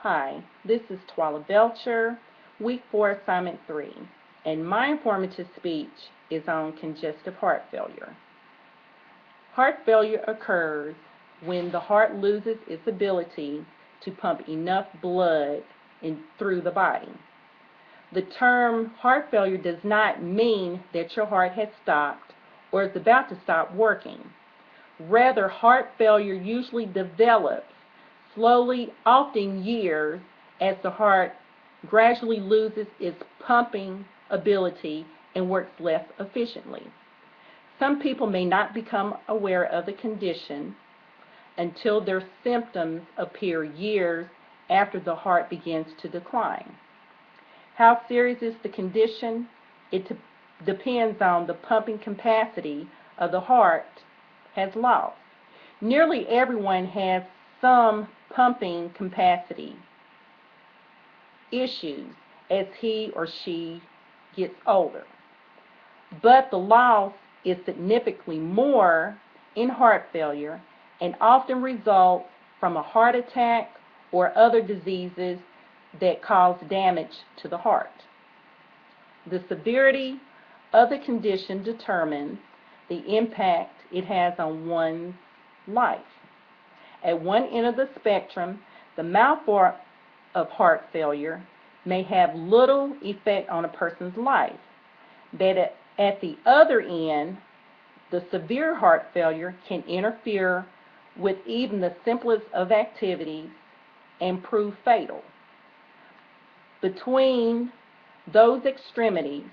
Hi, this is Twala Belcher, Week 4, Assignment 3, and my informative speech is on congestive heart failure. Heart failure occurs when the heart loses its ability to pump enough blood through the body. The term heart failure does not mean that your heart has stopped or is about to stop working. Rather, heart failure usually develops slowly, often years, as the heart gradually loses its pumping ability and works less efficiently. Some people may not become aware of the condition until their symptoms appear years after the heart begins to decline. How serious is the condition? It depends on the pumping capacity of the heart has lost. Nearly everyone has some pumping capacity issues as he or she gets older, but the loss is significantly more in heart failure and often results from a heart attack or other diseases that cause damage to the heart. The severity of the condition determines the impact it has on one's life. At one end of the spectrum, the mild form of heart failure may have little effect on a person's life, but at the other end, the severe heart failure can interfere with even the simplest of activities and prove fatal. Between those extremities,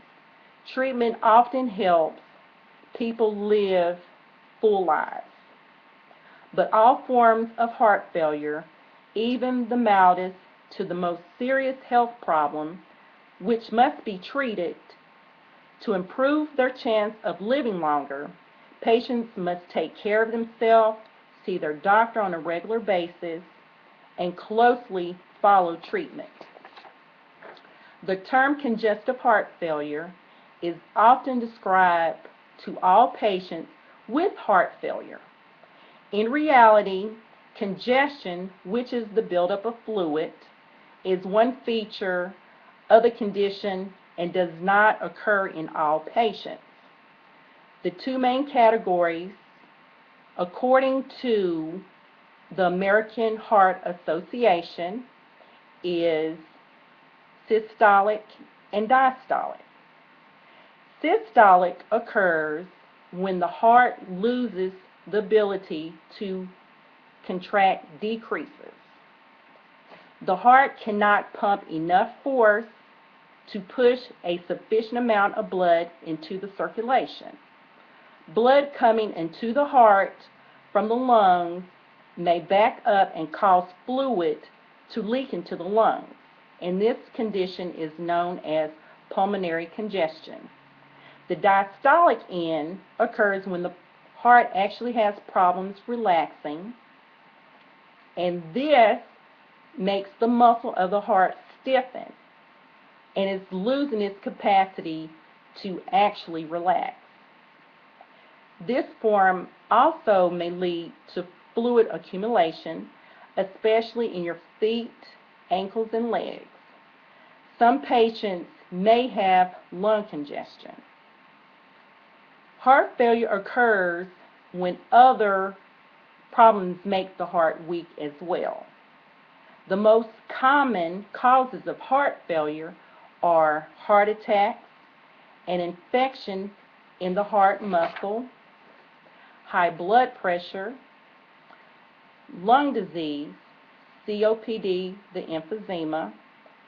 treatment often helps people live full lives. But all forms of heart failure, even the mildest to the most serious health problem, which must be treated to improve their chance of living longer, patients must take care of themselves, see their doctor on a regular basis, and closely follow treatment. The term congestive heart failure is often described to all patients with heart failure. In reality, congestion, which is the buildup of fluid, is one feature of the condition and does not occur in all patients. The two main categories, according to the American Heart Association, is systolic and diastolic. Systolic occurs when the heart loses the ability to contract decreases. The heart cannot pump enough force to push a sufficient amount of blood into the circulation. Blood coming into the heart from the lungs may back up and cause fluid to leak into the lungs, and this condition is known as pulmonary congestion. The diastolic end occurs when the heart actually has problems relaxing, and this makes the muscle of the heart stiffen and is losing its capacity to actually relax. This form also may lead to fluid accumulation, especially in your feet, ankles, and legs. Some patients may have lung congestion. Heart failure occurs when other problems make the heart weak as well. The most common causes of heart failure are heart attacks, an infection in the heart muscle, high blood pressure, lung disease, COPD, the emphysema,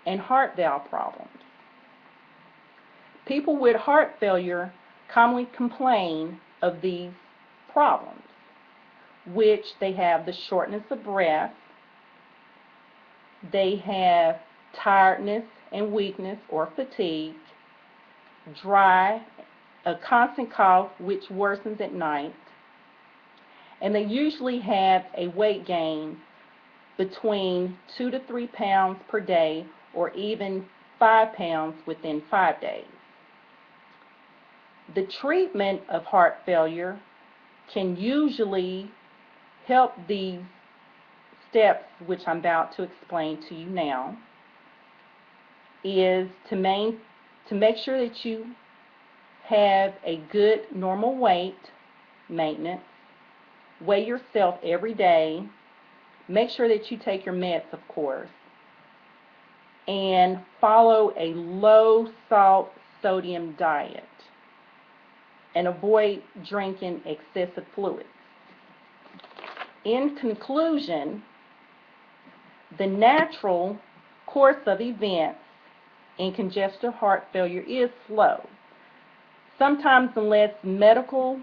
and heart valve problems. People with heart failure commonly complain of these problems, which they have the shortness of breath, they have tiredness and weakness or fatigue, dry, a constant cough which worsens at night, and they usually have a weight gain between 2 to 3 pounds per day or even 5 pounds within 5 days. The treatment of heart failure can usually help these steps, which I'm about to explain to you now, is to make sure that you have a good normal weight maintenance, weigh yourself every day, make sure that you take your meds, of course, and follow a low salt sodium diet, and avoid drinking excessive fluids. In conclusion, the natural course of events in congestive heart failure is slow. Sometimes, unless medical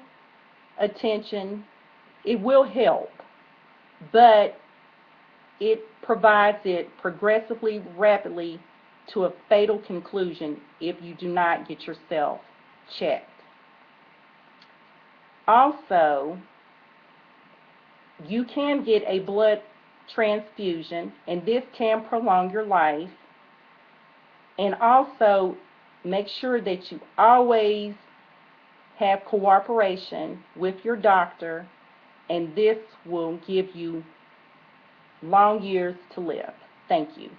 attention, it will help, but it provides it progressively, rapidly to a fatal conclusion if you do not get yourself checked. Also, you can get a blood transfusion, and this can prolong your life. And also, make sure that you always have cooperation with your doctor, and this will give you long years to live. Thank you.